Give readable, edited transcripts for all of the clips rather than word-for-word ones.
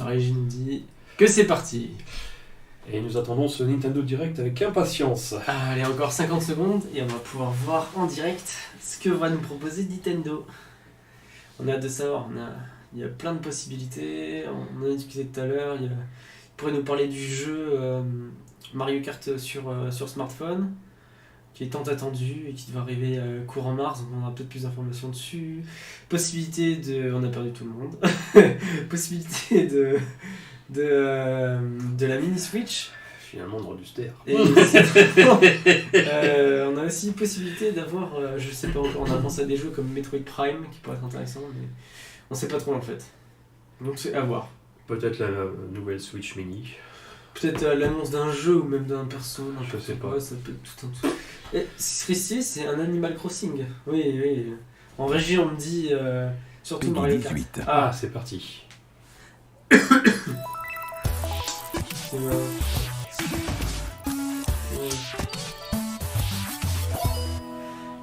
Régie nous dit que c'est parti. Et nous attendons ce Nintendo Direct avec impatience. Allez, encore 50 secondes et on va pouvoir voir en direct ce que va nous proposer Nintendo. On a hâte de savoir, il y a plein de possibilités, on en a discuté tout à l'heure, il pourrait nous parler du jeu Mario Kart sur smartphone, qui est tant attendu et qui va arriver courant mars, donc on aura peut-être plus d'informations dessus. Possibilité de... On a perdu tout le monde. Possibilité de la mini Switch. Finalement, on aura du ster. Et on a aussi possibilité d'avoir, je sais pas encore, on a pensé à des jeux comme Metroid Prime qui pourraient être intéressants, mais on sait pas trop en fait. Donc c'est à voir. Peut-être la nouvelle Switch Mini. Peut-être l'annonce d'un jeu ou même d'un perso, je sais pas. Ouais, ça peut être tout un truc. Et ce qui serait stylé, c'est un Animal Crossing. Oui. En régie, on me dit surtout Mario Kart. Ah, c'est parti.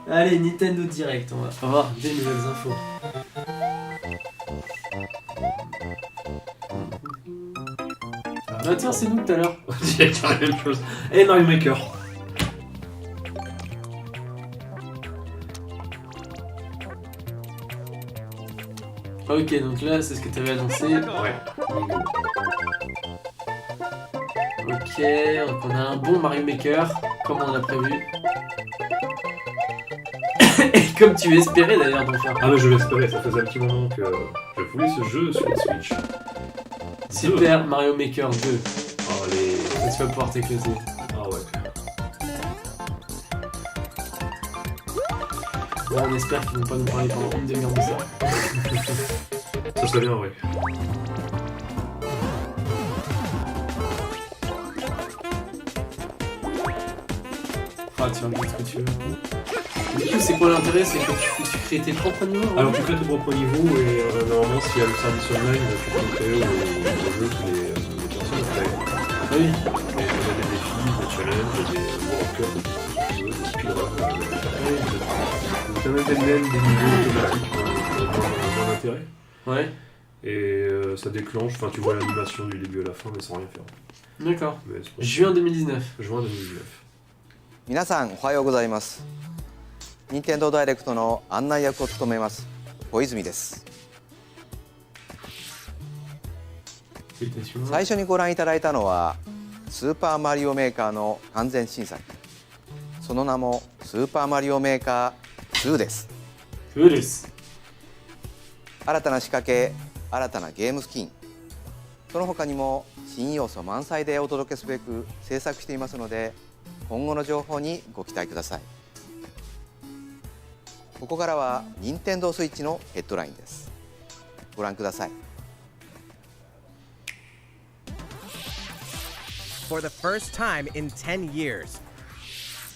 Allez, Nintendo Direct, on va avoir des nouvelles infos. Ah tiens, c'est nous tout à l'heure. J'ai la même chose. Et Mario Maker. Ok, donc là, c'est ce que tu avais annoncé. Ouais. Ok, donc on a un bon Mario Maker, comme on a prévu. Et comme tu espérais d'ailleurs d'en faire. Ah mais je l'espérais, ça faisait un petit moment que je voulais ce jeu sur la Switch. Super Mario Maker 2. Oh les... Là, tu vas pouvoir t'éclater. Ah ouais. Là, on espère qu'ils vont pas nous parler pendant une demi-heure de ça. Ça serait bien, ouais. Ah, tu vas me dire ce que tu veux. Du coup, c'est quoi l'intérêt? C'est que tu crées tes propres niveaux? Alors tu crées tes propres niveaux et normalement s'il y a le service online, tu peux créer au jeu que les personnes créent. Ah oui. Et il y a des défis, des challenges, des World Cup, des speedruns. Tu as même des niveaux automatiques qui ont moins d'intérêt. Ouais. Et ça déclenche, enfin tu vois l'animation du début à la fin mais sans rien faire. D'accord. Mais Juin 2019. Juin 2019. 皆さんおはようございます。任天堂ダイレクトの案内役を務めます小泉です。最初にご覧いただいたのはスーパーマリオメーカーの完全新作。その名もスーパーマリオメーカー2です。2です。新たな仕掛け、新たなゲームスキン、その他にも新要素満載でお届けすべく制作していますので、今後の情報にご期待ください。ここからは任天堂スイッチのヘッドラインです。ご覧ください。For the first time in 10 years,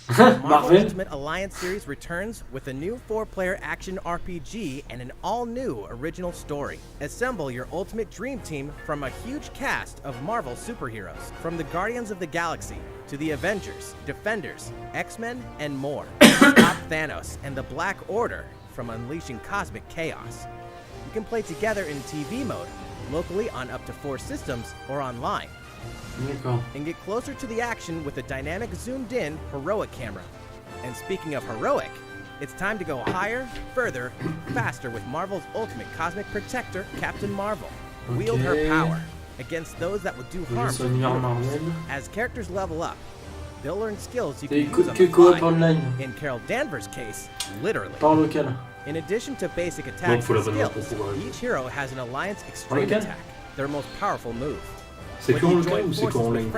Marvel Marvel Ultimate Alliance series returns with a new 4-player action RPG and an all-new original story. Assemble your ultimate dream team from a huge cast of Marvel superheroes, from the Guardians of the Galaxy to the Avengers, Defenders, X-Men, and more. Stop Thanos and the Black Order from unleashing cosmic chaos. You can play together in TV mode, locally on up to 4 systems, or online. D'accord. And get closer to the action with a dynamic zoomed-in heroic camera. And speaking of heroic, it's time to go higher, further, faster with Marvel's ultimate cosmic protector, Captain Marvel. Wield her power against those that would do harm to the universe. As characters level up, they'll learn skills you can use on the fly. In Carol Danvers' case, literally. Par local. In addition to basic attacks and skills, each hero has an Alliance Extreme attack, their most powerful move. C'est que en local ou c'est qu'en ligne?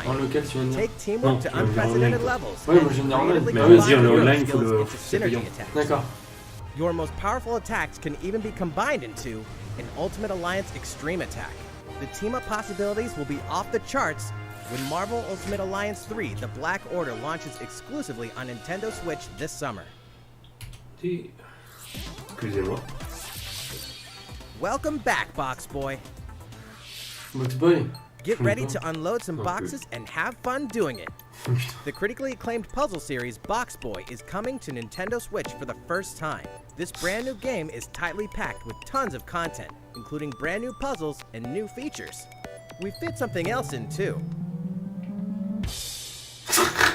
En local, tu viens de dire. Take teamwork to unprecedented levels. Oui, moi j'aime bien en ligne. Mais vas-y, en online, il faut le... c'est payant. D'accord. Your most powerful attacks can even be combined into an Ultimate Alliance Extreme attack. The team-up possibilities will be off the charts when Marvel Ultimate Alliance 3, The Black Order, launches exclusively on Nintendo Switch this summer. Excusez-moi. Welcome back, Box Boy. Box Boy. Get ready to unload some boxes and have fun doing it. The critically acclaimed puzzle series Box Boy is coming to Nintendo Switch for the first time. This brand new game is tightly packed with tons of content, including brand new puzzles and new features. We fit something else in too.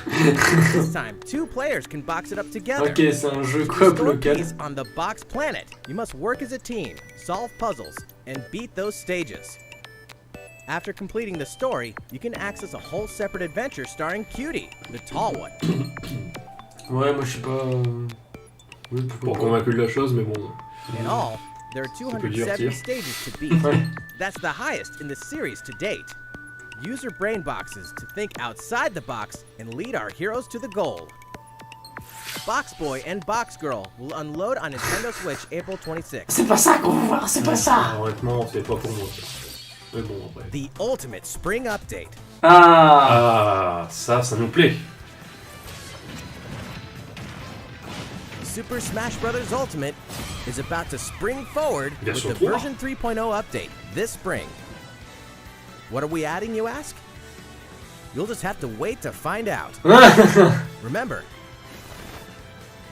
This time, 2 players can box it up together. Ok, c'est un jeu coop local. On the box planet, you must work as a team, solve puzzles, and beat those stages. After completing the story, you can access a whole separate adventure starring Cutie, the tall one. Ouais, moi je suis pas... Oui, Pour convaincu de la chose, mais bon. In all, there are 270 stages to beat. That's the highest in the series to date. Use your brain boxes to think outside the box and lead our heroes to the goal. Box Boy and Box Girl will unload on Nintendo Switch April 26th. C'est pas ça qu'on veut voir, c'est pas ça. Honnêtement, c'est pas pour moi. Mais bon, après. The Ultimate Spring Update. Ah, ça nous plaît. Super Smash Bros. Ultimate is about to spring forward with the sûr. version 3.0 update this spring. What are we adding, you ask? You'll just have to wait to find out. Remember,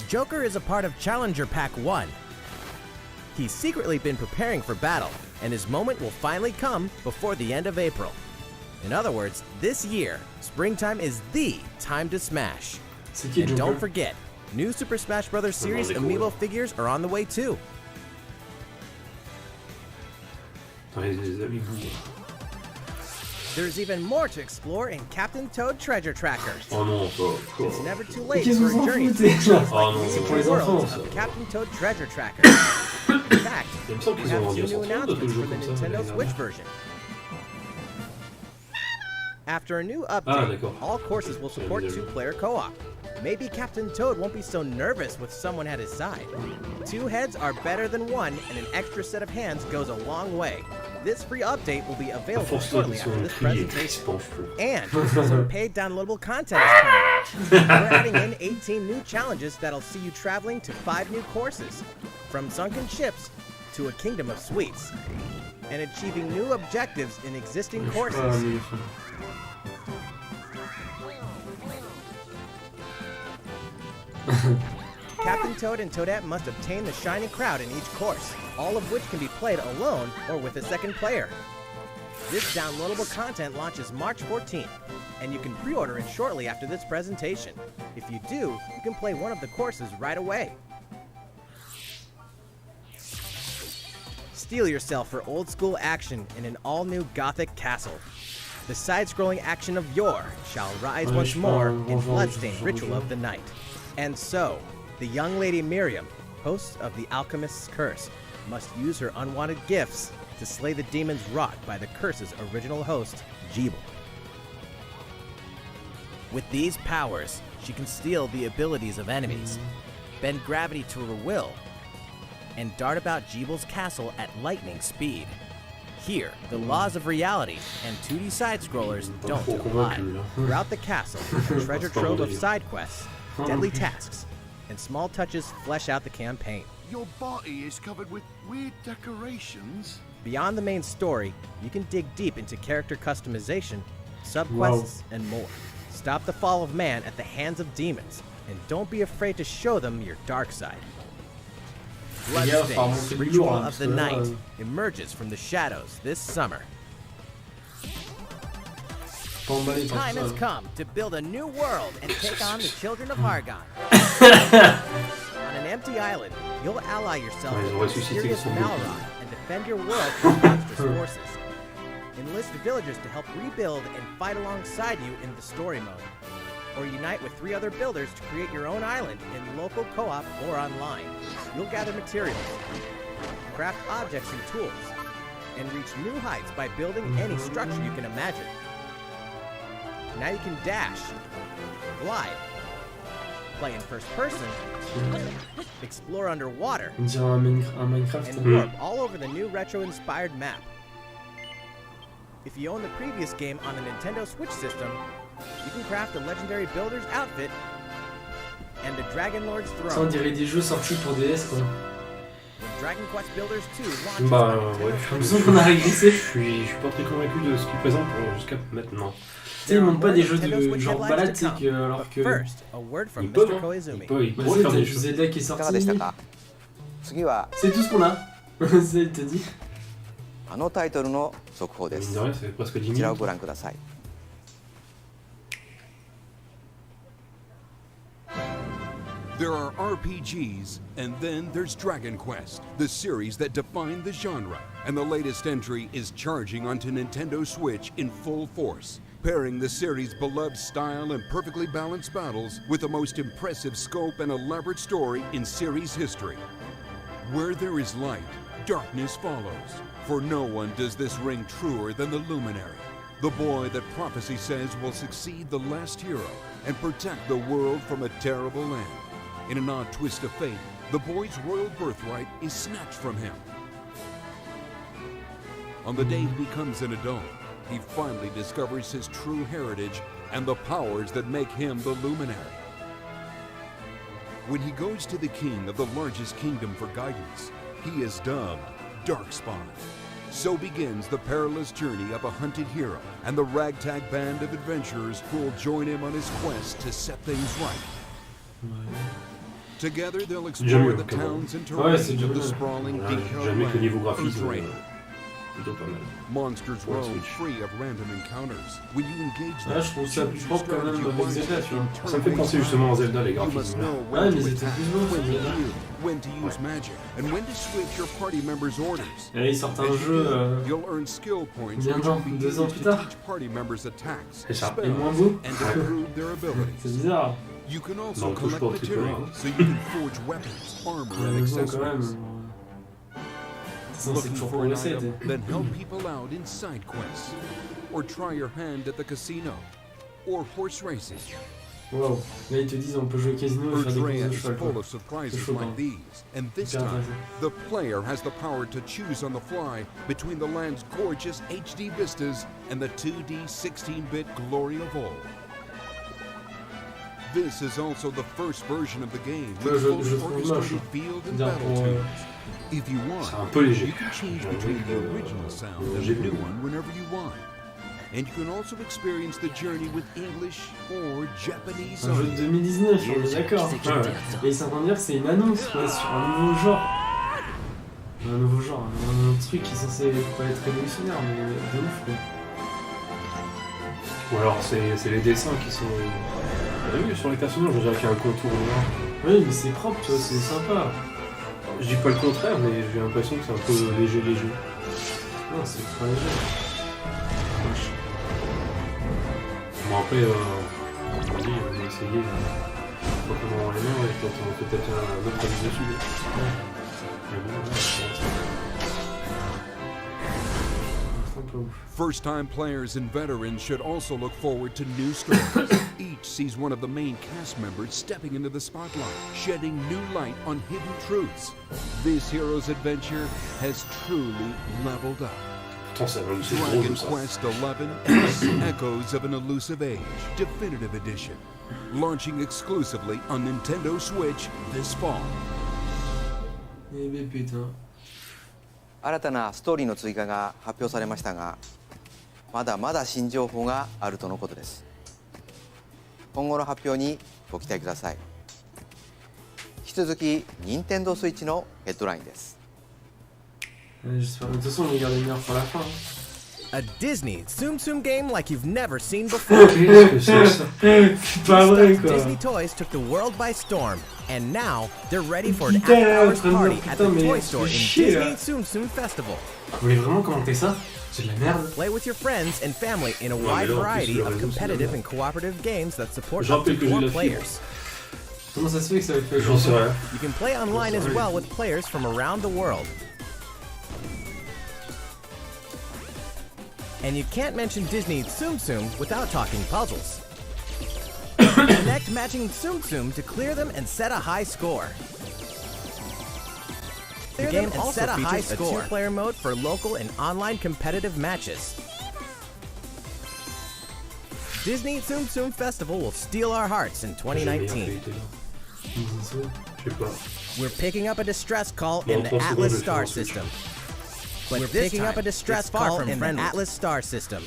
Joker is a part of Challenger Pack 1. He's secretly been preparing for battle, and his moment will finally come before the end of April. In other words, this year, springtime is the time to smash. And don't forget, new Super Smash Bros. Series amiibo figures are on the way too. There's even more to explore in Captain Toad Treasure Tracker. Oh non, It's never too late Qu'est-ce for que vous a en journey to foutez là? Oh non, C'est pour les world enfants of ça. Captain Toad Treasure Tracker. In fact, Il me semble we qu'ils ont have vendu 2 à new 100 de announcements jeux for the comme ça. Nintendo Switch version. After a new Ah, update, d'accord. all courses will support 2-player co-op. Maybe Captain Toad won't be so nervous with someone at his side. 2 heads are better than 1, and an extra set of hands goes a long way. This free update will be available shortly after this presentation. And some paid downloadable content is coming. We're adding in 18 new challenges that'll see you traveling to 5 new courses, from sunken ships to a kingdom of sweets, and achieving new objectives in existing courses. Captain Toad and Toadette must obtain the shiny crowd in each course, all of which can be played alone or with a second player. This downloadable content launches March 14th, and you can pre-order it shortly after this presentation. If you do, you can play one of the courses right away. Steel yourself for old-school action in an all-new Gothic castle. The side-scrolling action of yore shall rise once more in Bloodstained Ritual of the Night. And so, the young lady Miriam, host of the Alchemist's Curse, must use her unwanted gifts to slay the demons wrought by the curse's original host, Jeeble. With these powers, she can steal the abilities of enemies, bend gravity to her will, and dart about Jeeble's castle at lightning speed. Here, the laws of reality and 2D side-scrollers don't apply. Throughout the castle, a treasure trove of side quests, deadly tasks, and small touches flesh out the campaign. Your body is covered with weird decorations. Beyond the main story, you can dig deep into character customization, subquests, and more. Stop the fall of man at the hands of demons, and don't be afraid to show them your dark side. Bloodstained Ritual of the Night emerges from the shadows this summer. Time has come to build a new world and take on the children of Hargon. On an empty island, you'll ally yourself with mysterious Malrod and defend your world from monstrous forces. Enlist villagers to help rebuild and fight alongside you in the story mode. Or unite with 3 other builders to create your own island in local co-op or online. You'll gather materials, craft objects and tools, and reach new heights by building any structure you can imagine. Now you can dash, glide, play in first person, explore underwater, and warp all over the new retro-inspired map. If you own the previous game on the Nintendo Switch system, you can craft the legendary builder's outfit and the Dragon Lord's throne. Ça on dirait des jeux sortis pour DS quoi. When Dragon Quest Builders 2 launches Bah on ouais, Nintendo Je sens qu'on a régressé. je suis pas très convaincu de ce qu'ils présentent jusqu'à maintenant. Tu sais, ils montrent pas des jeux de genre balade, c'est que alors que First, a word from Ils peuvent, Mr. hein. Koizumi. Ils bah, pourraient faire t'as des du choses. Zelda qui est いかが sorti. でしたか次は C'est tout ce qu'on a. Ça, il te dit. あのタイトルの速報で Mine す。 de rien, c'est presque 10こちらを minutes. ご覧ください。 There are RPGs, and then there's Dragon Quest, the series that defined the genre. And the latest entry is charging onto Nintendo Switch in full force, pairing the series' beloved style and perfectly balanced battles with the most impressive scope and elaborate story in series history. Where there is light, darkness follows. For no one does this ring truer than the Luminary, the boy that prophecy says will succeed the last hero and protect the world from a terrible end. In an odd twist of fate, the boy's royal birthright is snatched from him. On the day he becomes an adult, he finally discovers his true heritage and the powers that make him the Luminary. When he goes to the king of the largest kingdom for guidance, he is dubbed Darkspawn. So begins the perilous journey of a hunted hero and the ragtag band of adventurers who will join him on his quest to set things right. Together they'll explore the towns and terrains of the sprawling, detailed Jamais que niveau land of graphisme, Draenor. plutôt pas mal. Monsters Ouais, roam Switch. free of random encounters. When you engage Ah, them, je trouve ça plus choose propre quand même strategy avec wisely Zelda, tu vois. and Ça me fait penser justement à Zelda, les You must graphismes. know Ouais, when mais to ils étaient attack, plus beaux, when to Zelda. heal, when to use magic, and when to switch your party members' orders. Et là, ils sortent As un you jeu do, you'll earn skill points which will be 2 used ans to plus tard. teach party members attacks, C'est ça. Et moins spells, beau. and to improve their C'est abilities. bizarre. You can Bah, also on touche collect pas au triple A, materials hein. so you can forge weapons, armor, and Mais bon, quand même. accessories. C'est Looking toujours for an progresser. item, then help people out in side quests, or try your hand at the casino, or horse racing. Waouh. Là, ils te disent on peut jouer au casino et faire des Erdrea courses de is cheval. full quoi. of surprises chaud, like hein. these, and this Hyper time, intéressant. the player has the power to choose on the fly between the land's gorgeous HD vistas and the 2D 16-bit glory of old. This is also the first version of the game Ouais, with je fully trouve moche. orchestrated field and Dire battle pour, tunes. If you C'est un want, peu léger. you can change J'avoue between the que, original sound and j'ai the vu. new one whenever you want. And you can also experience the journey with English or Japanese Un jeu de audio. 2019, on est d'accord. Et ils sont en train de dire que c'est une annonce quoi, sur un nouveau genre. Un nouveau genre, un truc qui est censé pas être révolutionnaire, mais de ouf quoi. Ou alors c'est les dessins qui sont. Vous avez vu sur les personnages, on dirait qu'il y a un contour noir. Oui, mais c'est propre, tu vois, c'est sympa. Je dis pas le contraire, mais j'ai l'impression que c'est un peu léger. Non, c'est pas léger. Bon après, on dit, on va essayer. Pas comment les mains, et on peut peut-être un autre avis dessus. Mais bon, voilà, C'est un peu ouf. First-time players and veterans should also look forward to new stories. Each sees one of the main cast members stepping into the spotlight, shedding new light on hidden truths. This hero's adventure has truly leveled up. Pourtant, c'est gros Dragon jeu ça. Quest XI Echoes of an Elusive Age Definitive Edition, launching exclusively on Nintendo Switch this fall. Eh ben putain. 新たなストーリーの追加が発表されましたが、まだまだ新情報があるとのことです。今後の発表にご期待ください。引き続き任天堂スイッチのヘッドラインです。 J'espère. De toute façon, on regarde le meilleur pour la fin. A Disney Tsum Tsum game like you've never seen before. Qu'est-ce que c'est que ça? C'est pas vrai quoi. Disney Toys took the world by storm, and now they're ready for an Putain, after-hours putain, party putain, at the mais toy c'est store in chier, Disney là. Tsum Tsum Festival. Vous voulez vraiment commenter ça? C'est de la merde. Play with your friends and family in a Ouais, wide mais là, en plus, variety le of réseau, c'est competitive la and cooperative games that support J'en up to rappelle que j'ai 4 la fibre. players. Comment ça se fait que ça fait J'en sais rien. You can play online as well with players from around the world. And you can't mention Disney Tsum Tsum without talking puzzles. Connect matching Tsum Tsum to clear them and set a high score. The game also features a 2-player mode for local and online competitive matches. Disney Tsum Tsum Festival will steal our hearts in 2019. Je sais pas. We're picking up a distress call Bon, in the 30 Atlas secondes, star je fais un switch. system. But we're picking up a distress call in the Atlas star system.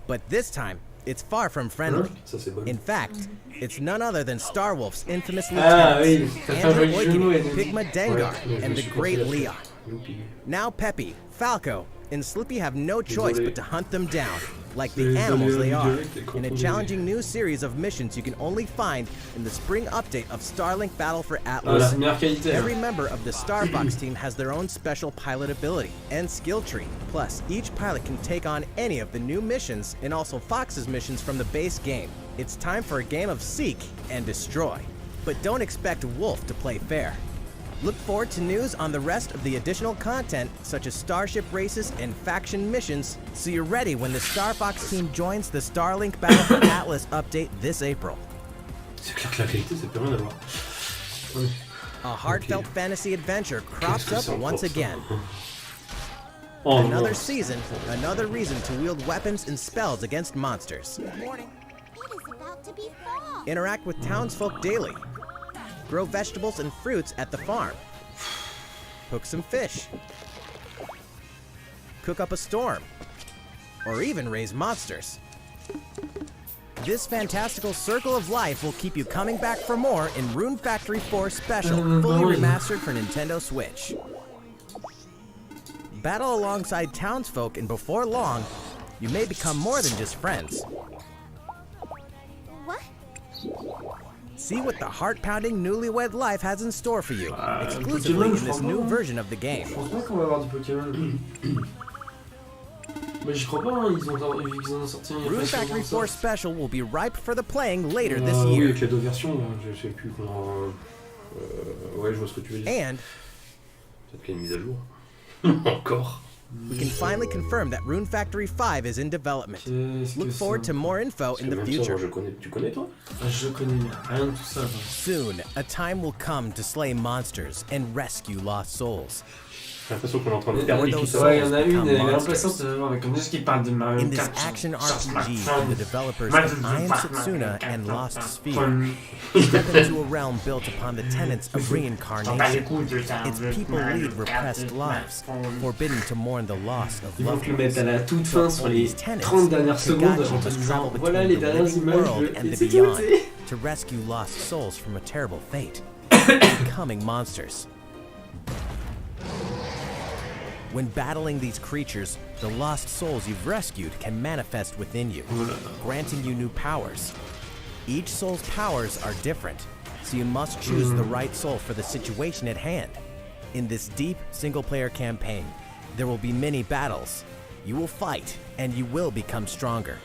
But this time, It's far from friendly. Ça c'est bon. In fact, it's none other than Starwolf's infamous Ah oui, lieutenants, t'as fait un joli jeu de mots, Andrew Eddie. Pigma Dengar, Ouais, je and me the suis great confié Leon. là-dessus. Youpi. Now Peppy, Falco, and Slippy have no choice Désolé. but to hunt them down, like the Désolé, animals they are, désolé, t'es in a content. challenging new series of missions you can only find in the spring update of Starlink Battle for Ah, Atlas. c'est meilleure qualité. hein. Every member of the Star Fox team has their own special pilot ability and skill tree. Plus, each pilot can take on any of the new missions and also Fox's missions from the base game. It's time for a game of seek and destroy. But don't expect Wolf to play fair. Look forward to news on the rest of the additional content, such as starship races and faction missions, so you're ready when the Star Fox team joins the Starlink Battle for Atlas update this April. C'est clair que la qualité, ça peut rien avoir. Ouais. A heartfelt fantasy adventure crops Qu'est-ce que up c'est once encore, ça? again. Oh Another non. season, another reason to wield weapons and spells against monsters. It is about to be fall. Interact with townsfolk daily. Grow vegetables and fruits at the farm. Cook some fish. Cook up a storm. Or even raise monsters. This fantastical circle of life will keep you coming back for more in Rune Factory 4 Special, fully remastered for Nintendo Switch. Battle alongside townsfolk, and before long, you may become more than just friends. What? See what the heart-pounding newlywed life has in store for you, exclusively Pokémon, in this new version of the game. Je pense pas qu'on va avoir du Pokémon. Mais j'y crois pas, hein, ils ont sorti un Rune Factory 4 Special will be ripe for the playing later this Oui, year. avec les deux versions, là, je sais plus comment. Ouais, je vois ce que tu veux dire. And Peut-être qu'il y a une mise à jour. Encore. we can finally confirm that Rune Factory 5 is in development. Qu'est-ce Look que forward c'est to more info Parce in que the même ça, future. moi, je connais. Tu connais toi? Ah, je connais rien de tout ça. quoi. Soon, a time will come to slay monsters and rescue lost souls. J'ai l'impression qu'on est en train de perdre Where tout those ça. Ouais, il y en a Become une, elle est monsters. impressionnante de voir, mais comme juste qu'il parle de Mario In this 4. action sur RPG smartphone. from the developers Mario of I Am 4, Setsuna and Mario Lost 4, Sphere, Mario step into a realm built upon the tenets of 4. reincarnation. Its Its people lead repressed lives, forbidden to mourn the loss of Ils vont loved te le mettre à ones. la toute fin sur les These tenets 30 dernières can secondes guide you en to te disant travel voilà between les the dernières living images world and et the c'est tout, beyond c'est- to rescue lost souls from a terrible fate, becoming monsters. When battling these creatures, the lost souls you've rescued can manifest within you, granting you new powers. Each soul's powers are different, so you must choose the right soul for the situation at hand. In this deep single-player campaign, there will be many battles. You will fight, and you will become stronger.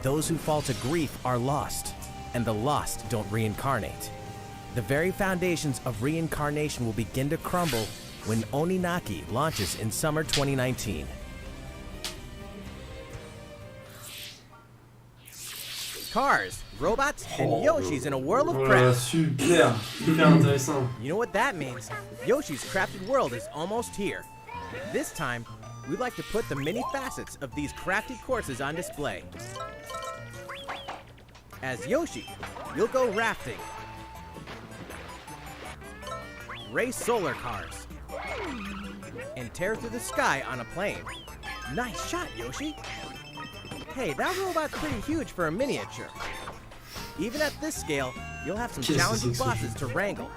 Those who fall to grief are lost, and the lost don't reincarnate. The very foundations of reincarnation will begin to crumble when Oninaki launches in summer 2019. Cars, robots, and Yoshis in a world of Voilà, craft. super, hyper intéressant. You know what that means? Yoshi's Crafted World is almost here. This time, we'd like to put the many facets of these crafty courses on display. As Yoshi, you'll go rafting, race solar cars, and tear through the sky on a plane. Nice shot, Yoshi! Hey, that robot's pretty huge for a miniature. Even at this scale, you'll have some Qu'est-ce que challenging c'est que ce bosses to wrangle.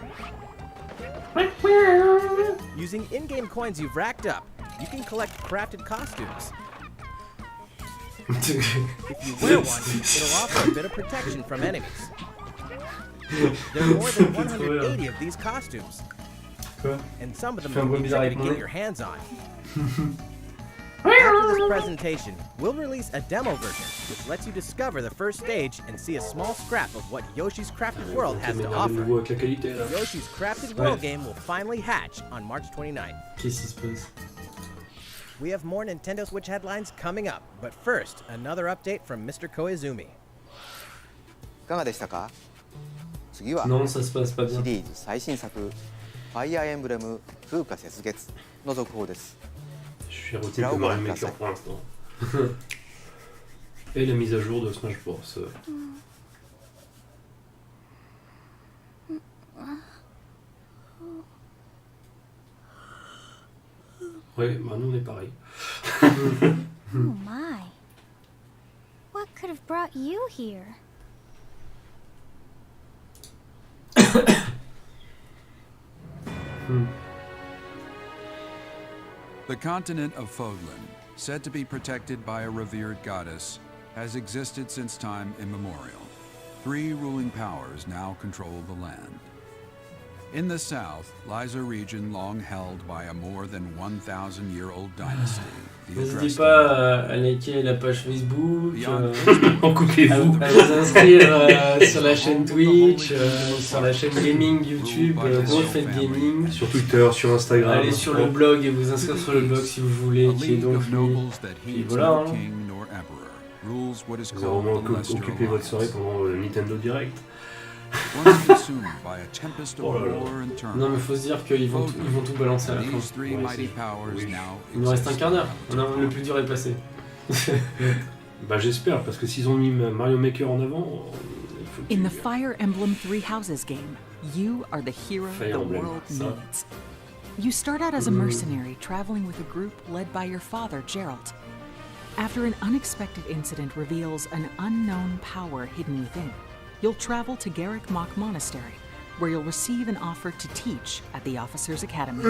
Using in-game coins you've racked up, you can collect crafted costumes. If you wear one, it'll offer a bit of protection from enemies. There are more than 180 of these costumes, Quoi and some of them Fais un will bruit be bizarre tricky avec to mon get nez. your hands on. After this presentation, we'll release a demo version, which lets you discover the first stage and see a small scrap of what Yoshi's Crafted World has to de offer. nouveau avec la qualité là. Yoshi's Crafted World game will finally hatch on March 29th. Qu'est-ce qui se passe? We have more Nintendo Switch headlines coming up, but first, another update from Mr. Koizumi. いかがでしたか？次は Non, ça se passe pas シ bien. リーズ最新作「ファイアーエンブレム風化雪月」の続報です。 Je suis retenu que Mario Maker pour l'instant. Et la mise à jour de Smash Bros. Ouais, bah nous on est pareil. Oh my. What could have brought you here? The continent of Fodlan, said to be protected by a revered goddess, has existed since time immemorial. 3 ruling powers now control the land. In the south lies a region long held by a more than 1,000-year-old dynasty. N'hésitez pas à liker la page Facebook, Coupez-vous. à vous inscrire sur la chaîne Twitch, sur la chaîne gaming YouTube, DonF Gaming. Sur Twitter, sur Instagram. Allez sur le blog et vous inscrire sur le blog si vous voulez, qui est donc puis voilà. Hein. Vous avez vraiment occupé votre soirée pendant le Nintendo Direct. Oh là là. Non mais faut se dire qu'ils vont tout balancer à la fin. Oui. Il nous reste un quart d'heure, le plus dur est passé. Bah j'espère, parce que s'ils ont mis Mario Maker en avant, il faut In the Fire Emblem Three Houses game, you are the hero Fire the Emblem, world ça. needs. You start out as a mercenary traveling with a group led by your father, Geralt. After an unexpected incident reveals an unknown power hidden within, you'll travel to Garrick Mach Monastery, where you'll receive an offer to teach at the Officers' Academy.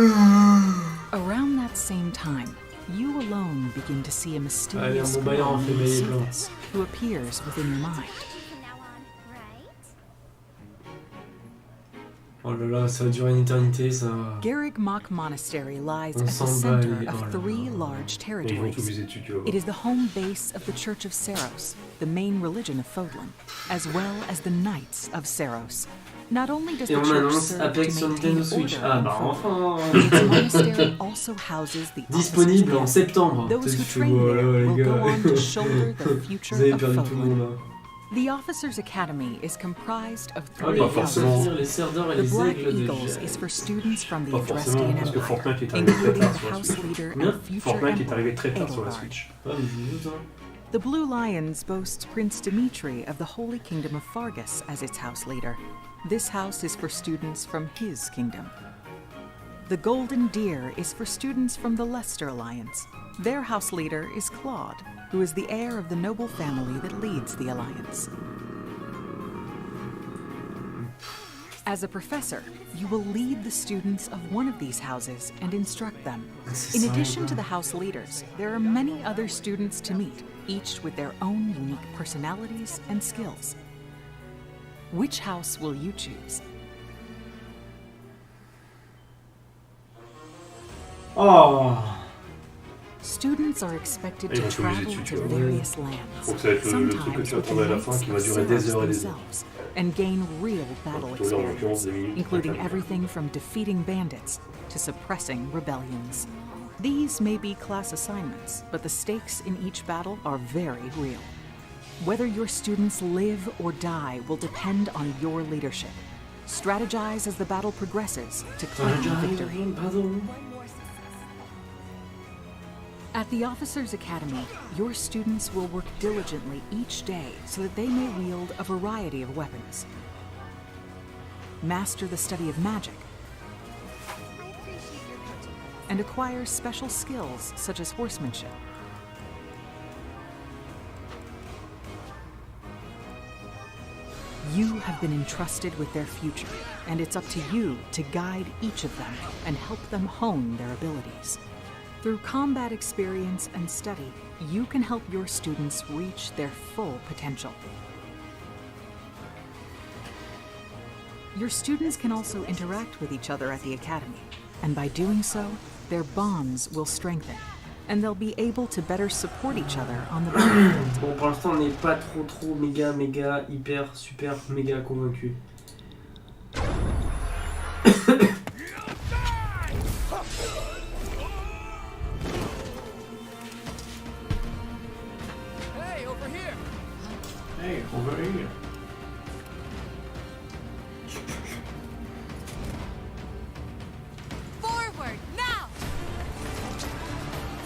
Around that same time, you alone begin to see a mysterious Allez, un bon girl baillant, named fait bailler plein. Sylvis, who appears within your mind. From now on, right? Oh là là, ça va durer une éternité ça. Garrick Mach Monastery lies On at the s'en bat center les- of oh là 3 là. large ils vont tout territories. miser dessus, tu vas voir. It is the home base of the Church of Seros, the main religion of Fodlan, as well as the Knights of Seros. Not only does Et the on church annonce serve Avec to sur maintain Nintendo Switch. order Ah in bah Fodlan, enfin. its monastery also houses the Disponible en officers' septembre. Those who Tu fais, train voilà, there les will go gars. on to shoulder the future Vous avez of perdu tout le monde Fodlan. là. The Officers' Academy is comprised of Ah, 3 pas forcément. houses. forcément les cerfs d'or et The les Black aigles de Eagles Jade. is for students from the Pas forcément, Adrestian parce que Empire, Fortnite est arrivé très including tard the sur la House Switch. Leader Bien. and future Fortnite est arrivé Emperor, très tard sur la Edelgard. Switch. Ouais, mais je doute, hein. The Blue Lions boast Prince Dimitri of the Holy Kingdom of Fargus as its house leader. This house is for students from his kingdom. The Golden Deer is for students from the Leicester Alliance. Their house leader is Claude, who is the heir of the noble family that leads the alliance. As a professor, you will lead the students of one of these houses and instruct them. In addition to the house leaders, there are many other students to meet, each with their own unique personalities and skills. Which house will you choose? Oh. Students are expected Ils to vont travel s'obliger dessus, to tu vois. various Donc lands, ça va être le truc que sometimes tu with the attendais à la fin knights qui va of durer des Seros heures et des heures. themselves, and gain real battle Plutôt là, en l'occurrence, experience, des minutes, including pas de everything from defeating bandits to suppressing rebellions. These may be class assignments, but the stakes in each battle are very real. Whether your students live or die will depend on your leadership. Strategize as the battle progresses to claim victory. Pardon. At the Officers' Academy, your students will work diligently each day so that they may wield a variety of weapons. Master the study of magic, I appreciate your coaching. and acquire special skills such as horsemanship. You have been entrusted with their future, and it's up to you to guide each of them and help them hone their abilities. Through combat experience and study, you can help your students reach their full potential. Your students can also interact with each other at the Academy, and by doing so, their bonds will strengthen, and they'll be able to better support each other on the battlefield. Bon, pour l'instant, on n'est pas trop méga, hyper, super, méga convaincu. Hey, over here! Hey, over here. Forward, now!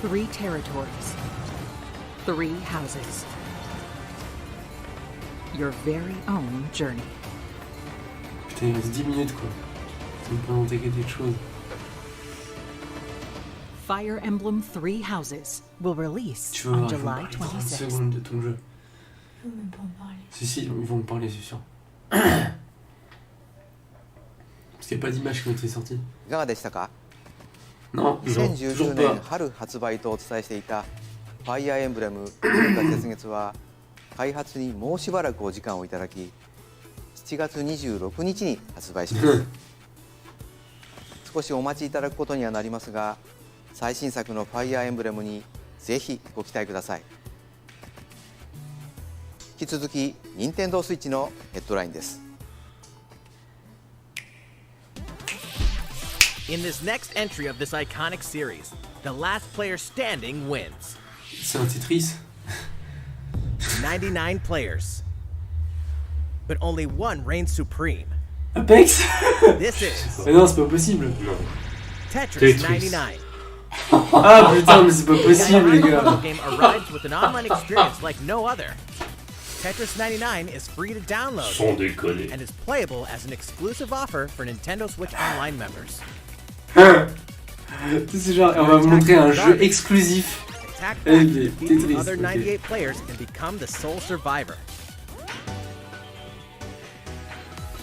3 territories, 3 houses. Your very own journey. Putain, il reste 10 minutes quoi. Ça me présenter quelque chose. Fire Emblem Three Houses will release Tu vas on voir, il faut July parler 30 26th. secondes de ton jeu. Je veux même pas en parler. Si, ils vont me parler, c'est sûr. Parce qu'il n'y a pas d'image qui ont été sorties. いかがでしたか？ Non, toujours 2019 pas. 年春発売とお伝えしていたファイアーエンブレム文化雪月は開発にもうしばらくお時間をいただき7月26日に発売します少しお待ちいただくことにはなりますが最新作のファイアーエンブレムにぜひご期待ください引き続き任天堂スイッチのヘッドラインです In this next entry of this iconic series, the last player standing wins. C'est un Tetris. 99 players. But only one reigns supreme. Apex. This is Mais non, c'est pas possible. Tetris 99. Ah putain, mais c'est pas The possible, les final gars. game arrives with an online experience like no other. Tetris 99 is free to download Sans déconner. and is playable as an exclusive offer for Nintendo Switch Online members. C'est genre, on va vous montrer un jeu exclusif. Attack Eh back, bien, defeat the Tetris, other ok. 98 players and become the sole survivor.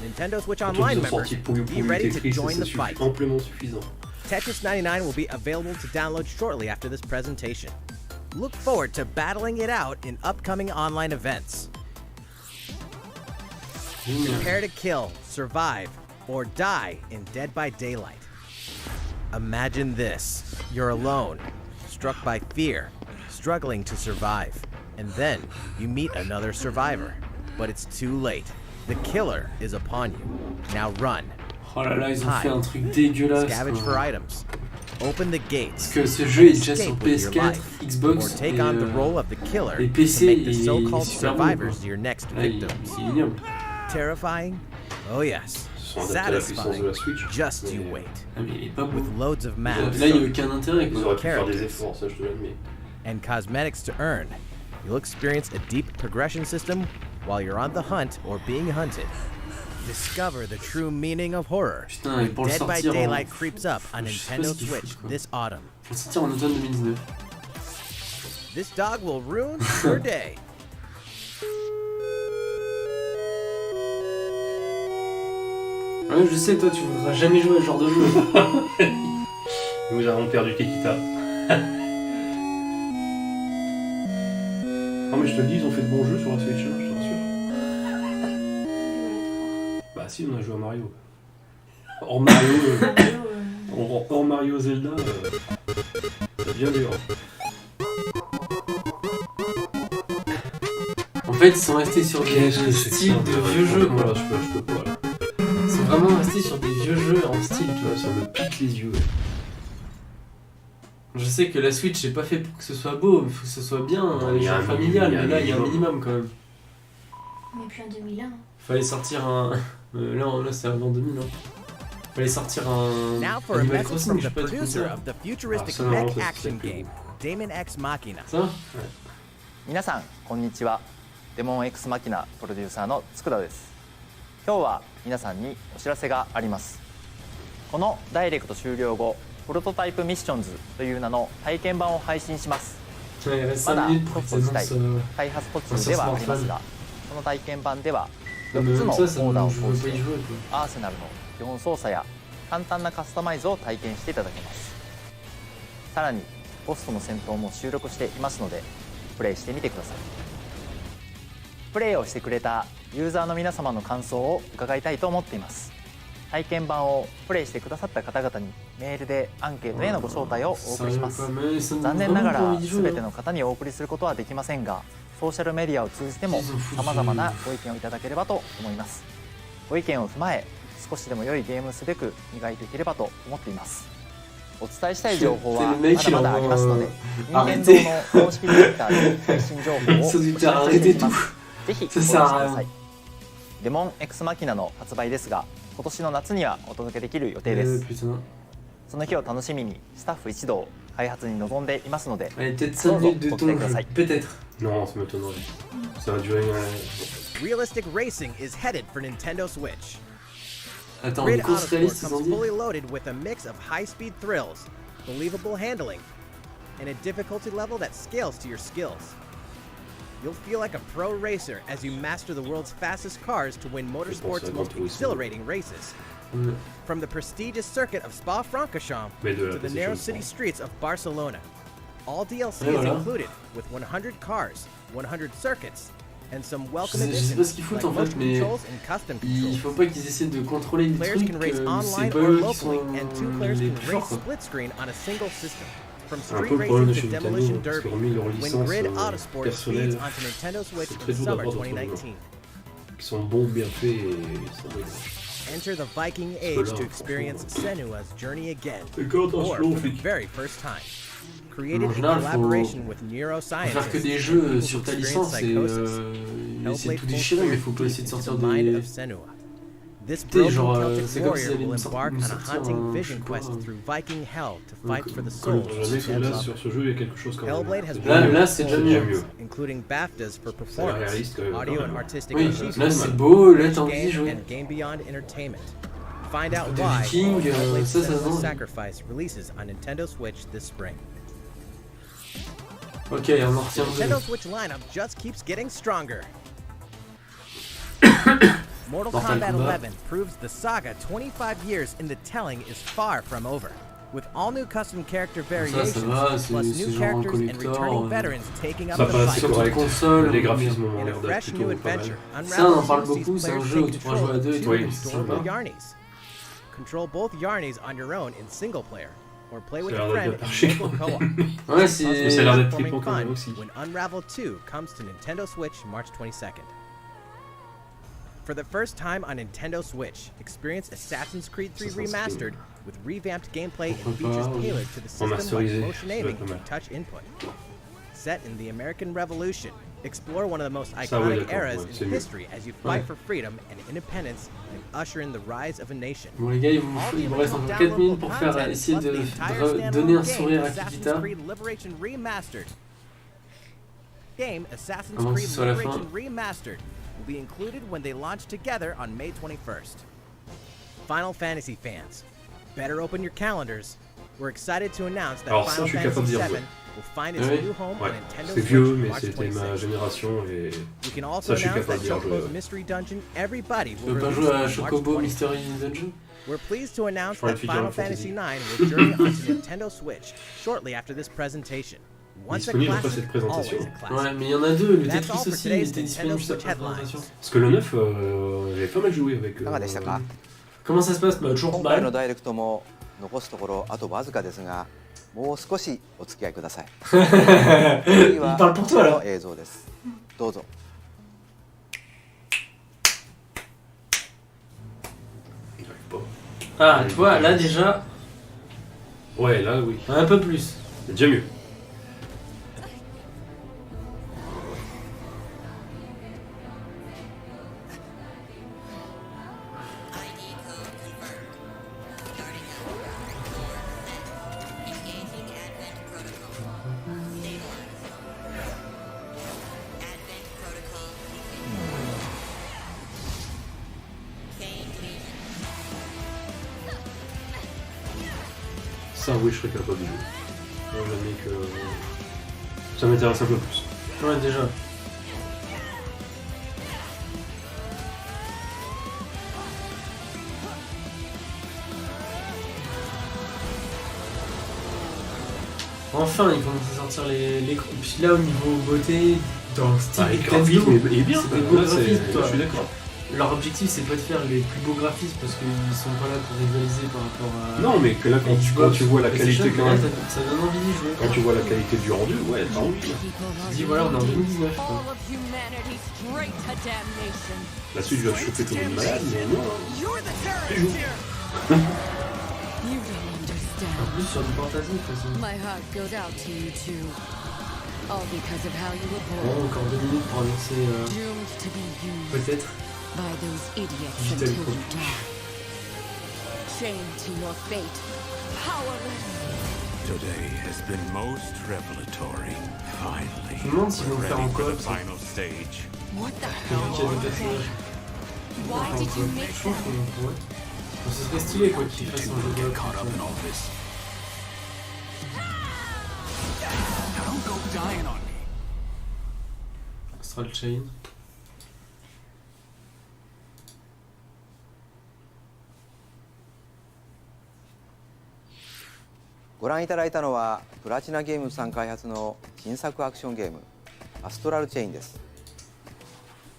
Nintendo Switch Online Ils ont members, sorti pour be ready to Tetris, join c'est the fight. amplement suffisant. Tetris 99 will be available to download shortly after this presentation. Look forward to battling it out in upcoming online events. Prepare to kill, survive, or die in Dead by Daylight. Imagine this. You're alone, struck by fear, struggling to survive. And then you meet another survivor. But it's too late. The killer is upon you. Now run. Oh là là, ils ont fait un Hide. truc dégueulasse. Scavenge for items. Open the gates. Parce que ce jeu est and déjà sur escape with your PS4, life. Or Xbox take et, on the role of the killer et to PC, make the il est so-called super bon, survivors quoi. your next Là, il victims. est ignoble. Terrifying? Oh yes. Ils sont adaptés à la puissance de Satisfying? la Switch. Just you Mais wait. Ah mais il est pas beau. With loads of maps Là, il n'y a aucun intérêt, Ils quoi. auraient pu faire des Characters. efforts, ça je te l'admets. and cosmetics to earn. You'll experience a deep progression system while you're on the hunt or being hunted. Discover the true meaning of horror Putain, et when pour le Dead by sortir en... Daylight creeps up on Je sais pas Nintendo ce qu'ils Switch foutent, quoi. this autumn. Pour le sortir en automne 2019. This dog will ruin your day. Ouais, je sais, toi, tu voudras jamais jouer à ce genre de jeu. Nous avons perdu Kekita. Non mais je te le dis, ils ont fait de bons jeux sur la Switch, hein, je te rassure. Bah si, on a joué à Mario. Hors Mario, hors Mario Zelda, c'est bien dur. En fait, ils sont restés sur des styles de vieux jeux, quoi. Voilà, je peux pas. Là. Ils sont vraiment restés sur des vieux jeux en style, tu vois. Ça me pique les yeux. Je sais que la Switch, c'est pas fait pour que ce soit beau, il faut que ce soit bien, Non, les il y a jeux un familiales, mais là, il y a un minimum. minimum quand même. Mais puis en 2001. Fallait sortir un... là c'est avant 2000, hein. Fallait sortir un... Now for a Animal message Crossing, from je the sais pas, tu producer penses ça. of the futuristic Ah, ça, non, mech ça, action c'est game, Daemon X Machina. Ça 皆さんこんにちはデモン X マキナプロデューサーの佃です今日は皆さんにお知らせがありますこのダイレクト終了後プロトタイプミッションズという名の体験版を配信します Ouais, il reste ま 5 だ minutes ソ pour フ qu'ils ト自体 annoncent... 開発途中ではありますがこの体験版では4 Mais つ même の ça, ça オーダーを je 通 veux し pas て y jouer, quoi. アーセナルの基本操作や簡単なカスタマイズを体験していただけますさらにボスとの戦闘も収録していますのでプレイしてみてくださいプレイをしてくれたユーザーの皆様の感想を伺いたいと思っています体験版をプレイしてくださった方々にメールでアンケートへのご招待をお送りします Sérieux, quoi, mais ça me 残 donne 念なが vraiment pas ら envie d'y jouer, 全て hein. の方にお送りすることはできませんがソーシャルメディアを通じてもさまざまなご意見をいただければと思いますご意見を踏まえ少しでも良いゲームをすべく磨いていければと思っていますお伝えしたい情報はまだまだありますので任天堂の公式 Twitter で最新情報をお知らせしていきますぜひご覧くださいデモン X マキナの発売ですが今年の夏にはお届けできる予定です Putain. その日を楽しみにスタッフ一同開発に臨んでいますので Allez, peut-être 5 minutes de ton jeu, peut-être. Non, ça m'étonnerait. Ça va durer Realistic racing is headed for Nintendo Switch. Attends, Grid une course Autosport réaliste, ils ont comes dit fully loaded with a mix of high-speed thrills, believable handling, and a difficulty level that scales to your skills. You'll feel like a pro racer as you master the world's fastest cars to win motorsport's most exhilarating races. From the prestigious circuit of Spa-Francorchamps to the narrow city streets of Barcelona, all DLC is included with 100 cars, 100 circuits, and some welcome additions like motion controls and custom Il faut controls. pas qu'ils essaient de contrôler les Players trucs, can race c'est online pas or eux qui locally, sont and 2 players les can plus race forts. split screen on a single system. From C'est un street peu le problème de racing chez to Nintendo, demolition parce derby, qu'hormis leur when licence Grid Autosport personnelle, speeds onto Nintendo Switch c'est très in dur summer d'avoir d'autres 2019. qui sont bons, bien faits et sans doute. Enter the Viking Age to experience Senua's journey again, Et quand on or se for l'ouvre, the very first time. Created En in général, collaboration with faut faire neuroscientists que des and jeux people sur who ta experience licence et psychosis, essayer de Hellblade tout pulls déchirer, mais il faut deep pas essayer de into sortir the mind des... of Senua. This Tu sais, genre, broken Celtic c'est comme si warrior elle will allait embark nous on a sortir hunting un, je vision sais quest pas, through Viking hell to fight for the Jamais souls que of là, dead sur lovers. ce jeu, il y a quelque chose quand même. Hellblade has Là, c'est déjà mieux. including BAFTAs for Ça a l'air performance, réaliste quand même. audio and artistic Oui, achievements, là c'est beau, là t'as envie game d'y jouer. and Game Beyond Entertainment. Find out Des why Vikings, Hellblade ça se Senua's vend. Sacrifice releases on Nintendo Switch this spring. Ok, on en The retient Nintendo deux. Switch lineup just keeps getting stronger. Mortal Mortal Kombat Kombat. 11 proves the saga 25 years in the telling is far from over. With all new custom character variations, va, c'est- plus c'est new genre characters and collector, returning veterans taking up Ça the passe, fight. c'est Sur correct. console, Les on- graphismes ont In l'air a d'être fresh new plutôt pas mal. adventure, Ça, on en parle Unravel 2 sees beaucoup, c'est un players jeu où take tu pourras jouer à control deux et of tout, Oui, two c'est adorable sympa. Yarnies. Control both Yarnies on your own in single player, or play with Ça a a l'air friend d'être bien in perché. local co-op. Ouais, Mais ça a l'air d'être Platforming flippant quand même fun aussi. when Unravel 2 comes to Nintendo Switch March 22nd. For the first time on Nintendo Switch, experience Assassin's Creed 3 Ça, ça, c'est Remastered with revamped gameplay and Pourquoi features pas, tailored to the system Remasterisé, like motion ça doit aiming être pas and mal. touch input. Set in the American Revolution, explore one of the most Ça, oui, iconic d'accord, eras ouais, c'est in mieux. history as you fight Ouais. for freedom and independence and usher in the rise of a nation. Bon les gars, il vous reste encore 4 minutes pour faire essayer de donner un sourire à Kikita. Assassin's Creed Liberation Remastered. Game Assassin's Avant que Creed ce soit la Liberation fin. Remastered will be included when they launch together on May 21st. Final Fantasy fans, better open your calendars. We're excited to announce that Alors ça, Final je suis capable Fantasy de dire VII ouais. will find its Oui. new home Ouais, on Nintendo c'est Switch vieux, mais March c'était ma 26th. génération et We can also ça, je suis announce capable that d'y rejouer. Chocobo's Mystery Dungeon Everybody Tu will veux pas release jouer à on March Chocobo 20th. Mystery Dungeon? We're pleased to announce Try that to figure Final out Fantasy Fantasy. IX will journey onto Nintendo Switch shortly after this presentation. Once a Disponible après classic, cette présentation. always a classic. Ouais, mais il y en a deux, le That's all Tetris for aussi, il today's était Nintendo disponible juste Switch après la headlines. présentation. Parce que le 9, j'avais pas mal joué avec. いかがでしたか？ Comment ça se passe? Bah toujours 今回の mal. ダイレクトも残すところあとわずかですが、もう少しお付き合いください。次 Il は parle pour toi この là. 映像です。どうぞ。 J'arrive pas. Ah, tu vois, là déjà, Ouais, là, oui. un peu plus. C'est déjà mieux. Ça, oui, je serais capable de jouer. Jamais que. Ça m'intéresse un peu plus. Ouais, déjà. Enfin, ils commencent à sortir les... Puis là, au niveau beauté, dans le style Ah, le Nintendo, graphisme est bien, c'est quoi. des beaux Là, c'est- graphismes, toi. je suis d'accord. Leur objectif, c'est pas de faire les plus beaux graphismes parce qu'ils sont pas là pour rivaliser par rapport à... Non, mais que là, quand tu vois la qualité quand même. Ça donne envie d'y jouer. Quand tu vois la qualité du rendu, ouais, t'as envie. Tu dis, voilà, on est en 2019. quoi. All of humanity straight to damnation. La suite, je vais te choper comme une malade, mais non. You're the terrorist joue. here. You don't En understand. plus, sur du fantasy, de toute façon. My heart goes out to you too. All because of how you were Bon, born. encore 2 minutes pour annoncer Doomed to be used peut-être. by those idiots Digital until Pro. you die. Chained to your fate. Powerless. Today has been most revelatory. Finally, Je me demande s'ils vont we're le faire ready en for coop. the final stage. What the Vu hell qu'il y a are des they? personnages. Why Enfin, did you quoi. make Je trouve them? qu'on pourrait. Bon, ce serait stylé quoi qu'ils fassent un jeu de Caught up in all this. Now don't go dying on me. Astral Chain. ご覧いただいたのはプラチナゲームズさん開発の新作アクションゲームアストラルチェインです。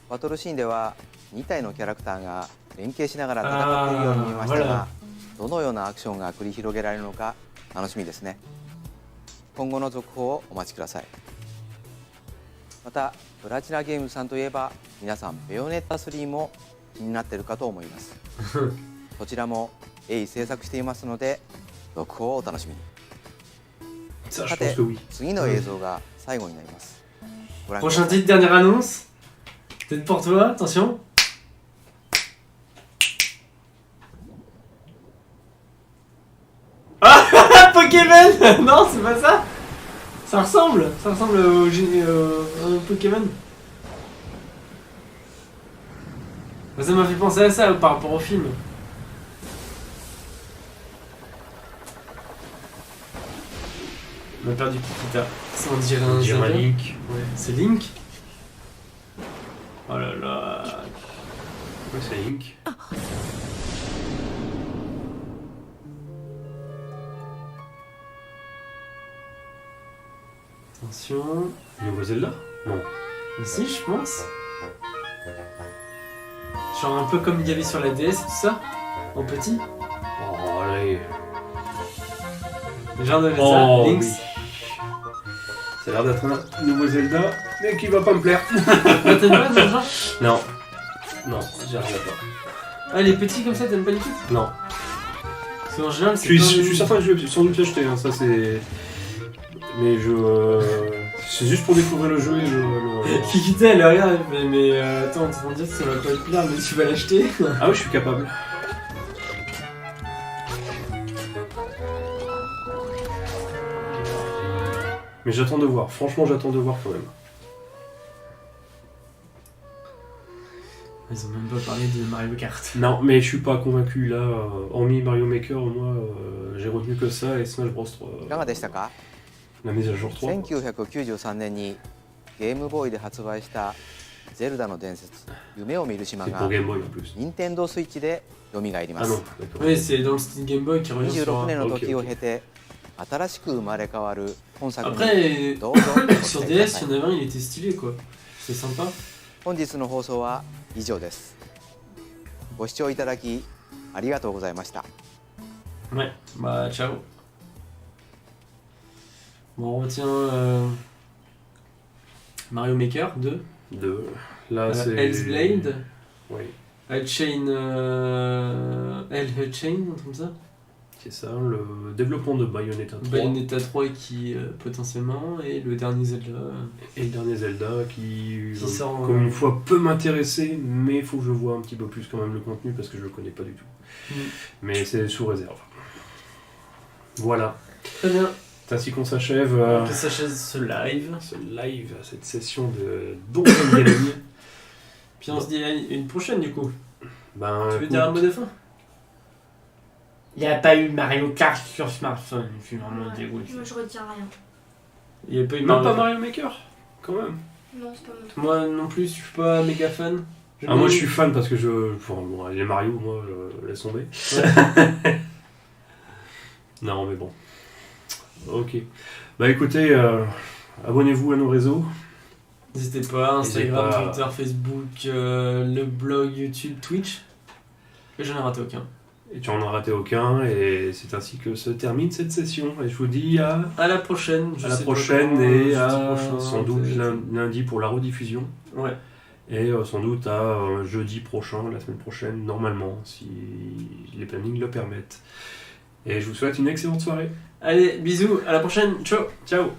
バトルシーンでは2体のキャラクターが連携しながら戦っているように見えましたが、どのようなアクションが繰り広げられるのか楽しみですね。今後の続報をお待ちください。またプラチナゲームズさんといえば皆さんベヨネッタ3も気になっているかと思います。そちらも鋭意制作していますので続報をお楽しみに。さて次の映像が最後になります。ご覧ください。 Prochain titre, dernière annonce. Peut-être pour toi, attention. Ah Pokémon. Non, c'est pas ça. Ça ressemble au Pokémon. Ça m'a fait penser à ça par rapport au film. On a perdu Pipita. Ça on dirait un Zelda. Link. Ouais, c'est Link. Oh là là. Ouais, c'est Link. Attention. Nouveau Zelda? Non. Mais si, je pense. Genre un peu comme il y avait sur la DS et tout ça. En petit. Oh, allez. Genre de Oh, ça, Links. oui. Ça a l'air d'être un nouveau Zelda, mais qui va pas me plaire. Ah, t'aimes pas ce genre? Non. Non, j'y arrive pas. Ah, les petits comme ça, t'aimes pas du tout? Non. Parce qu'en général, c'est Je suis certain que je vais sans doute l'acheter, hein, ça c'est... Mais c'est juste pour découvrir le jeu et le... Kikita, elle regarde, mais attends, on te dire que ça va pas te plaire, mais tu vas l'acheter. Ah oui, je suis capable. Mais j'attends de voir, franchement j'attends de voir quand même. Ils ont même pas parlé de Mario Kart. Non, mais je suis pas convaincu là, hormis Mario Maker, moi j'ai retenu que ça et Smash Bros 3. いかがでしたか？ La mise à jour 3. 1993年にゲームボーイで発売したゼルダの伝説夢を見る島 C'est が pour Game Boy en plus. 任天堂スイッチで蘇りま Ah non, す。 d'accord. Oui, c'est dans le style Game Boy qui revient sur 26 un... 年の時を Ok, ok. 経て新しく生まれ変わる本作に Après, どうぞご期 sur 待くだ DS, さ il い。 y en avait un, il était stylé quoi. C'est sympa. 本日の放送は以上です。ご視聴いただきありがとうございました。 Ouais, bah ciao. Bon, on retient Mario Maker 2. 2. Là c'est... Hellblade. Oui, Chain. Chain, un truc comme ça. c'est ça, le développement de Bayonetta 3. Bayonetta 3 qui potentiellement. Et le dernier Zelda. Et le dernier Zelda qui sort comme une fois peut m'intéresser, mais il faut que je vois un petit peu plus quand même le contenu parce que je le connais pas du tout. Mais c'est sous réserve. Voilà. Très bien. C'est ainsi qu'on s'achève On s'achève ce live. cette session de Donjon Gaming. Puis on se dit à une prochaine du coup. Ben, Tu veux dire un mot de fin? Il n'y a pas eu Mario Kart sur smartphone, je suis vraiment dégoûté. Moi je retiens rien. Il n'y a pas eu même Mario pas Kart. Mario Maker, quand même. Non, c'est pas mon truc. Moi non plus, je suis pas méga fan. Ah, moi je suis fan parce que enfin, bon, les Mario, moi, je laisse tomber. Ouais. Non, mais bon. Ok. Bah écoutez, abonnez-vous à nos réseaux. N'hésitez pas, Instagram, N'hésitez pas. Twitter, Facebook, le blog, YouTube, Twitch. Et j'en ai raté aucun. Et tu en as raté aucun, et c'est ainsi que se termine cette session. Et je vous dis à la prochaine. À la prochaine et jeudi à prochain, sans doute peut-être. lundi pour la rediffusion. Ouais. Et sans doute à jeudi prochain, la semaine prochaine, normalement, si les plannings le permettent. Et je vous souhaite une excellente soirée. Allez, bisous, à la prochaine. Ciao. Ciao.